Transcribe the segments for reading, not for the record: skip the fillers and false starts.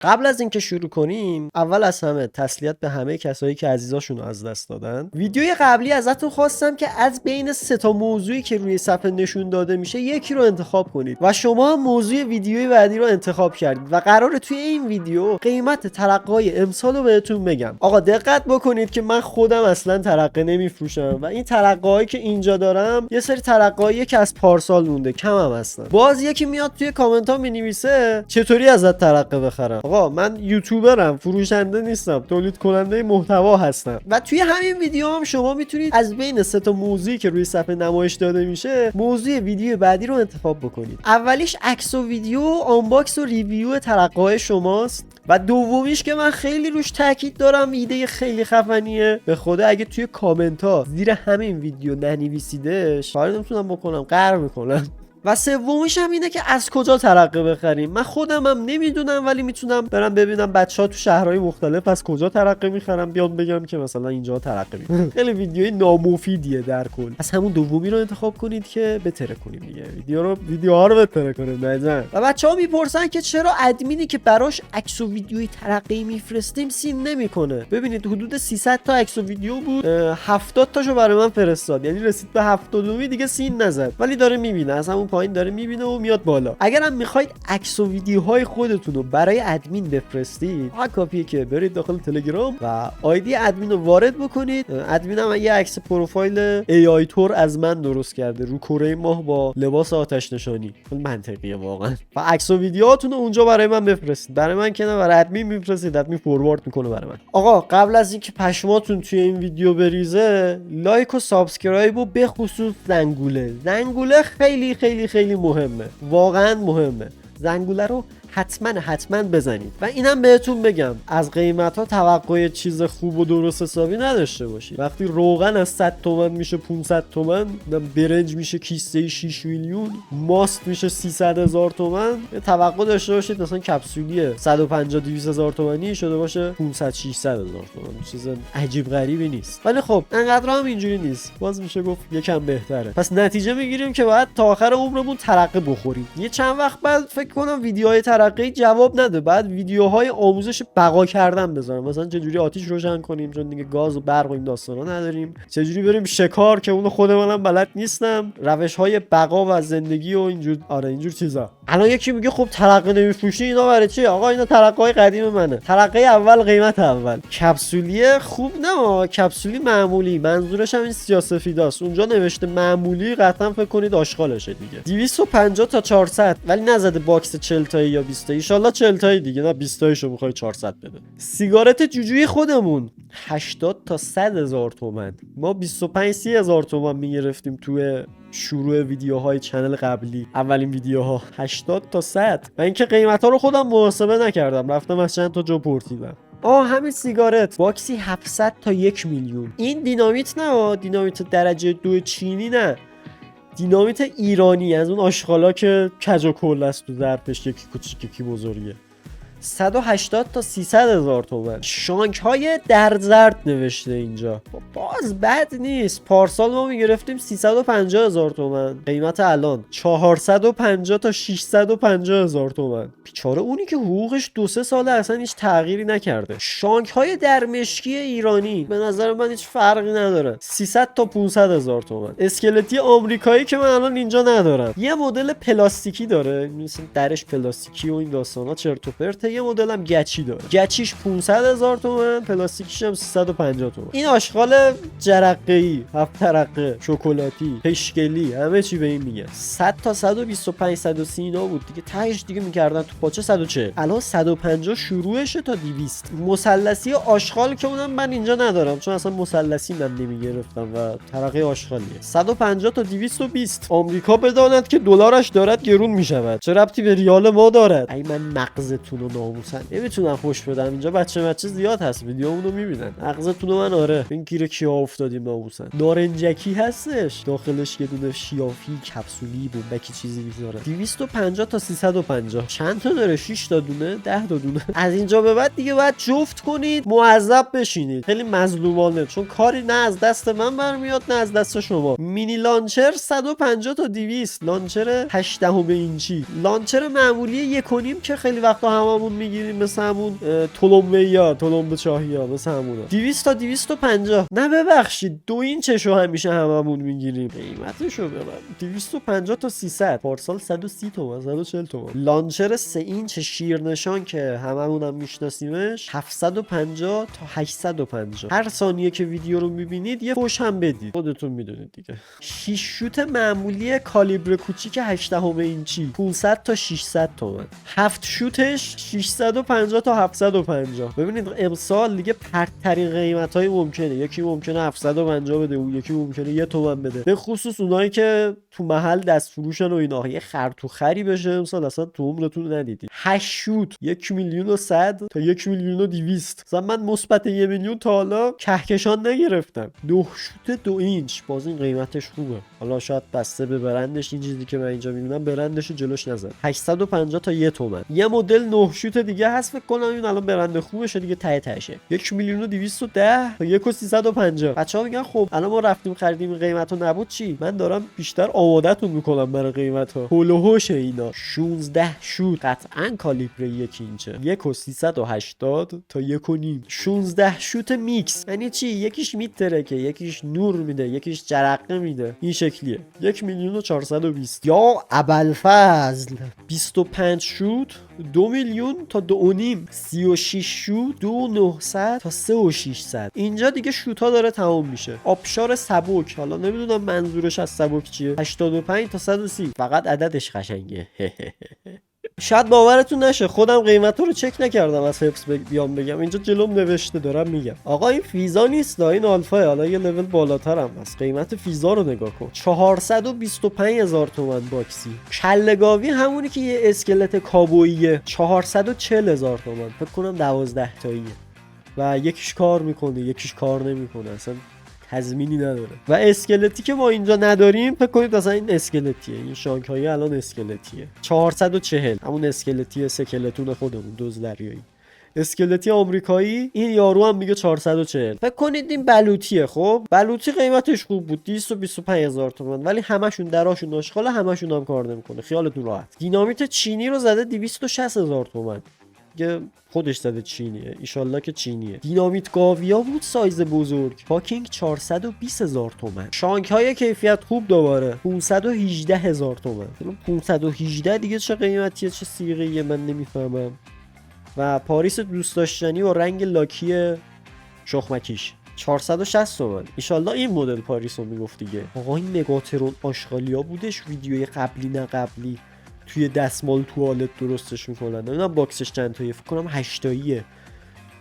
قبل از اینکه شروع کنیم اول از همه تسلیت به همه کسایی که عزیزاشون رو از دست دادن. ویدیوی قبلی ازتون خواستم که از بین 3 تا موضوعی که روی صفحه نشون داده میشه یکی رو انتخاب کنید و شما موضوع ویدیوی بعدی رو انتخاب کردید و قراره توی این ویدیو قیمت ترقه‌های امسال رو بهتون بگم. آقا دقت بکنید که من خودم اصلا ترقه نمیفروشم و این ترقه‌هایی که اینجا دارم یه سری ترقه‌ای که از پارسال مونده، کم هم هستن. باز یکی میاد توی کامنت ها مینویسه چطوری ازت ترقه بخرم. آقا من یوتیوبرم، فروشنده نیستم، تولید کننده محتوا هستم. و توی همین ویدیو هم شما میتونید از بین 3 تا موضوعی که روی صفحه نمایش داده میشه موضوع ویدیو بعدی رو انتخاب بکنید. اولیش عکس و ویدیو، آنباکس و ریویو ترقه‌های شماست و دومیش که من خیلی روش تاکید دارم، ایده خیلی خفنیه. به خدا اگه توی کامنت ها زیر همین ویدیو ننویسیدش کاری نمیتونم بکنم، قهر میکنم. و سومیش هم اینه که از کجا ترقه بخریم. من خودم هم نمیدونم ولی میتونم برم ببینم بچه‌ها تو شهرهای مختلف از کجا ترقه میخرم، بیام بگم که مثلا اینجا ترقه میخرم. خیلی ویدیوی نامفیدیه در کل. از همون دومی رو انتخاب کنید که بتره کنیم دیگه. ویدیوها رو بتره کنیم نجن. و بچه‌ها میپرسن که چرا ادمینی که براش عکس و ویدیوی ترقه میفرستیم سین نمیکنه. ببینید حدود 300 تا عکس و ویدیو بود، 70 تاشو برای من فرستاد، یعنی رسید به 70 دیگه سین نزد، ولی داره میبینه، از همون پایین داره میبینه و میاد بالا. اگرم میخواید عکس و ویدیوهای خودتون رو برای ادمین بفرستید، هر کافیه که برید داخل تلگرام و آیدی ادمین رو وارد بکنید. ادمین هم یه عکس پروفایل AI تور از من درست کرده رو کره ماه با لباس آتش نشانی. منطقیه واقعا. و عکس و ویدیوهاتون رو اونجا برای من بفرستید. برای من که نه، برای ادمین میفرستید، ادمین فوروارد میکنه برای من. آقا قبل از اینکه پشماتون توی این ویدیو بریزه، لایک و سابسکرایب و به خصوص زنگوله خیلی مهمه، واقعا مهمه. زنگوله رو حتما بزنید. و اینم بهتون بگم از قیمت ها توقع چیز خوب و درست حسابی نداشته باشید. وقتی روغن از 100 تومن میشه 500 تومن، برنج میشه کیسه 6 میلیون، ماست میشه 300,000 تومن، توقع داشته باشید مثلا کپسولیه 150 200,000 تومانی شده باشه 500 600,000 تومن. چیز عجیب غریبی نیست. ولی خب انقدر هم اینجوری نیست، باز میشه گفت یکم بهتره. پس نتیجه میگیریم که باید تا آخر عمرمون ترقه بخوریم. یه چند وقت بعد فکر کنم ویدیوهای ترقه جواب نده، بعد ویدیوهای آموزش بقا کردن بذارم، مثلا چجوری آتیش روشن کنیم چون دیگه گاز و برق و این داستانا نداریم، چجوری بریم شکار که اونو خود منم بلد نیستم، روش‌های بقا و زندگی و اینجور اینجور چیزا. الان یکی میگه خب ترقه نمیفروشی، اینا برای چی؟ آقا اینا ترقه‌های قدیم منه. ترقه اول قیمت اول. کپسولی خوب نه، کپسولی معمولی، منظورش هم این سیاه‌سفیداست. اونجا نوشته معمولی، قطعا فکر کنید آشغالشه دیگه. 250 تا 400 ولی نزده باکس 40 تایی یا 20 تایی. ان شاءالله 40 تایی دیگه، نه 20 تاییشو میخوای 400 بده. سیگارت جوجوی خودمون 80 تا 100,000 تومان. ما 25 30,000 تومان میگرفتیم توی شروع ویدیوهای چنل قبلی، اولین ویدیوها 80 تا 100. و اینکه قیمتا رو خودم محاسبه نکردم، رفتم از چند تا جا پرسیدم. همین سیگارت باکسی 700 تا 1 میلیون. این دینامیت نه، دینامیت درجه 2 چینی نه، دینامیت ایرانی، از اون آشغالا که کج و کل است تو ظرفش، یکی کوچیک یکی بزرگه. 180 تا 300,000 تومان. شانک های در زرد نوشته اینجا، باز بد نیست. پارسال ما میگرفتیم 350,000 تومان، قیمت الان 450 تا 650,000 تومان. بیچاره اونی که حقوقش 2-3 ساله اصلا هیچ تغییری نکرده. شانک های در مشکی ایرانی به نظر من هیچ فرقی نداره، 300 تا 500,000 تومان. اسکلتی آمریکایی که من الان اینجا ندارم، یه مدل پلاستیکی داره، مثلا درش پلاستیکی و این داستانا چرت و پرت. یه مدل هم گچی داره، گچیش 500,000 تومان، پلاستیکیش هم 350 تومان. این آشغال جرقه‌ای، هفت ترقه، شکلاتی، پشکلی، همه چی به این میگه. 100 تا 125 130 اینا بود دیگه، تهش دیگه میکردن تو پاچه 140. الان 150 شروعشه تا 200. مثلثی آشغال که اونم من اینجا ندارم چون اصلا مثلثی من نمیگرفتم و ترقه آشغالیه. 150 تا 220. آمریکا بداند که دلارش دارد گرون میشود، چه ربطی به ریال ما دارد؟ ای من مغزتون رو ناموسن نمیتونم خوش بدم، اینجا بچه زیاد هست ویدیومون رو میبینن. مغزتون رو من آره این گیر کیا افتادیم ناموسن. نارنجکی هستش داخلش، یه دونه شیافی کپسولی بمبکی چیزی میذاره. 250 تا 350. چند تا داره؟ 6 تا دونه، 10 تا دونه. از اینجا به بعد دیگه باید جفت کنید، معذب بشینید. خیلی مظلومانه، چون کاری نه از دست من برمیاد نه از دست شما. مینی لانچر 150 تا 200. لانچر 18 اینچی، لانچر معمولی 1.5 که خیلی وقتا هممون همون میگیریم، مثل همون تولمبه چاهیا، مثل همونا 200 تا 250. نه ببخشید 2 اینچشو همیشه هممون میگیریم. قیمتشو ببر 250 تا 300، پارسال 130 تومن 140 تومن. لانچر 3 اینچ شیرنشان که هممون هم میشناسیمش 750 تا 850. هر ثانیه که ویدیو رو میبینید یه فوش هم بدید، خودتون میدونید دیگه. 6 شوت معمولی کالیبر کوچیک 8 اینچی 500 تا 600 تومن. 7 شوتش 650 تا 750. ببینید امسال دیگه پرترین قیمتای ممکنه. یکی ممکنه 750 بده، اون یکی ممکنه 1 تومن بده، به خصوص اونایی که تو محل دست فروشن و اینا. یه خر تو خری بشه امسال اصلا تو عمرتون ندیدید. 8 شوت 1 میلیون و 100 تا 1 میلیون و 200. مثلا من مثبت 1 میلیون تا حالا کهکشان نگرفتم. 2 شوت 2 اینچ باز این قیمتش خوبه. حالا شاید بسته به برندش، این چیزی که من اینجا میبینم برندش جلوش نزن. 850 تا 1 تومن. یه مدل 9 شوت دیگه هست فکر کنم این الان برند خوبشه دیگه، ته تهشه 1 میلیون و 210 تا 1 و 350. بچه‌ها میگن خب الان ما رفتیم خریدیم قیمتو نبود چی؟ من دارم بیشتر آمادهتون میکنم برای قیمت‌ها. هول و هوش اینا. 16 شوت قطعاً کالیبر 1 اینچه 1 و 380 تا 1 و نیم. 16 شوت میکس یعنی چی؟ یکیش میترکه، یکیش نور میده، یکیش جرقه میده. این شکلیه 1 میلیون و 420. یا ابوالفضل 25 شوت 2 میلیون تا 2 و نیم. 36 شوت 2900 تا 3600. اینجا دیگه شوت داره تمام میشه. آبشار سبک، حالا نمیدونم منظورش از سبک چیه، 85 تا 130. فقط عددش قشنگه. شاید باورتون نشه خودم قیمت رو چک نکردم از حفظ بیام بگم. اینجا جلوم نوشته دارم میگم. آقا این فیزا نیست، این آلفا، حالا یه لول بالاتر هم هست. قیمت فیزا رو نگاه کن 425,000 تومان باکسی. کله‌گاوی همونی که یه اسکلت کابوییه 440,000 تومان. فکر کنم 12 تاییه و یکیش کار میکنه یکیش کار نمیکنه، اصلا تضمینی نداره. و اسکلتی که ما اینجا نداریم فکر کنید مثلا این اسکلتیه، این شانگهایی الان اسکلتیه 440. همون اسکلتی سکلتون خودمون دوز دریایی، اسکلتی آمریکایی. این یارو هم میگه 440. فکر کنید این بلوطیه. خب بلوطی قیمتش خوب بود 225,000 تومان، ولی همشون دراشون آشغال، همشون هم کار نمیکنه، خیالتون راحت. دینامیت چینی رو زده 260,000 تومان که خودش زده چینیه، ایشالله که چینیه. دینامیت گاویا بود سایز بزرگ، پاکینگ 420,000 تومان. شانک های کیفیت خوب دوباره 518,000 تومان. 518 دیگه چه قیمتیه، چه صیغه‌ایه من نمیفهمم. و پاریس دوست داشتنی و رنگ لاکی شخمکیش 460 تومن. ایشالله این مدل پاریس رو میگفت دیگه. آقا این نگاترون آشغالیا بودش ویدیوی قبلی نه قبلی توی دستمال توالت درستش میکنن. نمیدونم باکسش چند تاییه، فکر کنم 8 تاییه.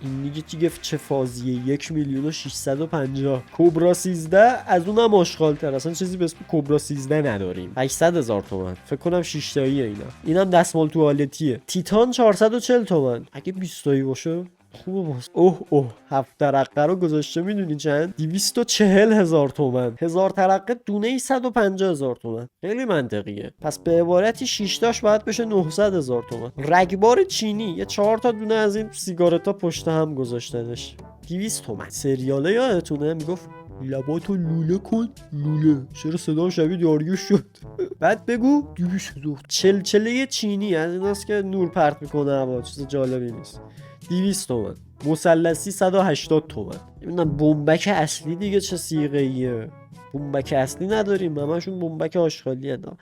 این دیگه چه فازیه. 1 میلیون و 650. کوبرا 13 از اونم آشغال تر، اصلا چیزی به اسم کوبرا 13 نداریم. 800,000 تومان. فکر کنم 6 تاییه اینا. اینم دستمال توالتیه. تیتان 440 تومان. اگه 20 تایی باشه خوبه باز. اوه 7 ترقه رو گذاشته میدونی چند؟ 240,000 تومان. 1000 ترقه دونه 150,000 تومان. خیلی منطقیه. پس به عبارتی 6 تاش باید بشه 900,000 تومان. رگبار چینی یه 4 تا دونه از این سیگارتا پشت هم گذاشتنش 200 تومان. سریاله یادتونه میگفت لباتو لوله کن لوله، چرا صدا شبیه داریوش شد؟ بعد بگو 200,000. چلچله چینی از ایناست که نور پرت میکنه هوا، چیز جالبی نیست. 200 تومن. مثلثی 180 تومن. نمیدونم بمبک اصلی دیگه چه صیغه‌ایه. بمبک اصلی نداریم، همشون بمبک آشغالی هستن.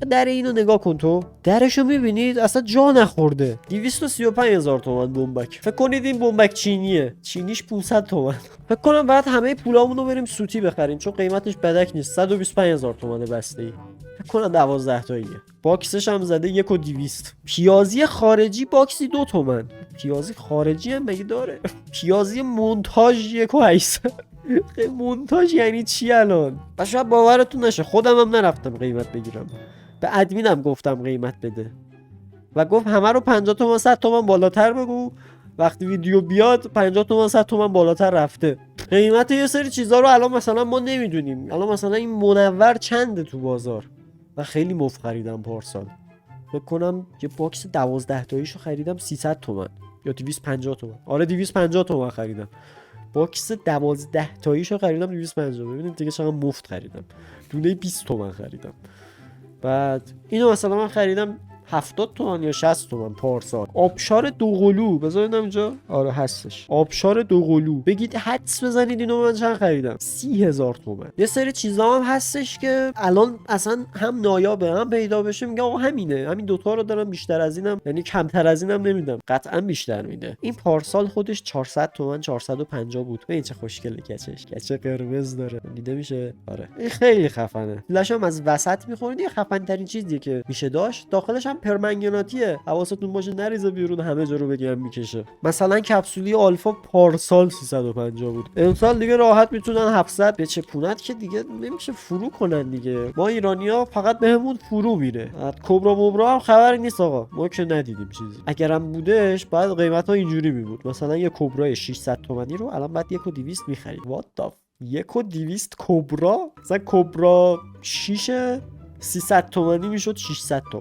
در اینو نگاه کن تو، درشو میبینید اصلا جا نخورده. 235,000 تومان بمبک. فکر کنید این بمبک چینیه، چینیش 500 تومان. فکر کنم بعد همه پولامون رو بریم سوتی بخریم چون قیمتش بدک نیست. 125,000 تومان بسته‌ای. فکر کنم 12 تاییه. باکسش هم زده 1 و 200. پیازی خارجی باکسی 2 تومن. پیازی خارجی هم مگه داره؟ پیازی مونتاژ 1 و 800. مونتاژ یعنی چی الان؟ شاید باورتون نشه خودم هم نرفتم قیمت بگیرم. به ادمینم گفتم قیمت بده و گفت همه رو 50 تومن 100 تومن بالاتر بگو، وقتی ویدیو بیاد 50 تومن 100 تومن بالاتر رفته. قیمت یه سری چیزا رو الان مثلا ما نمیدونیم. الان مثلا این منور چنده تو بازار و خیلی مفت خریدم پارسال. فکر کنم یه باکس 12 تاییشو خریدم 300 تومن یا 250 تومن. آره 250 تومن خریدم. باکس 12 تاییشو خریدم 250. ببینید دیگه چقدر مفت خریدم. دونه 20 تومن خریدم. بعد اینو مثلا من خریدم 70 تومن یا 60 تومن پارسال. آبشار دوقلو بذار ببینم اینجا، آره هستش، آبشار دوقلو. بگید حدس بزنید اینو من چند خریدم؟ 30,000 تومن. یه سری چیزا هم هستش که الان اصلا هم نایابه هم پیدا بشه، میگم آقا همینه، همین دوتا رو دارم، بیشتر از اینم یعنی کمتر از اینم نمیدم، قطعا بیشتر میده. این پارسال خودش 400 تومن 450 بود. ببین چه خوشگله کچش، کچه قرمز داره، دیده میشه. آره این خیلی خفنه. فلاش هم از وسط میخورید، یه خفن ترین چیزیه که میشه داشت. داخلش هم پرمنگناتیه، حواستون باشه نریزه بیرون همه جا رو بگم میکشه. مثلا کپسولی آلفا پارسال 350 بود، امسال دیگه راحت میتونن 700 به چپونت که دیگه نمیشه فرو کنن دیگه. ما ایرانیا فقط بهمون فرو میره. کبرا مبرا هم خبری نیست آقا، ما که ندیدیم چیزی. اگرم بودش بعد قیمت ها اینجوری می بود، مثلا یه کبرای 600 تومانی رو الان بعد 1,200 می‌خرید. وات دا 1,200 کبرا، مثلا کبرا 6 300 تومانی میشد 600 تومن.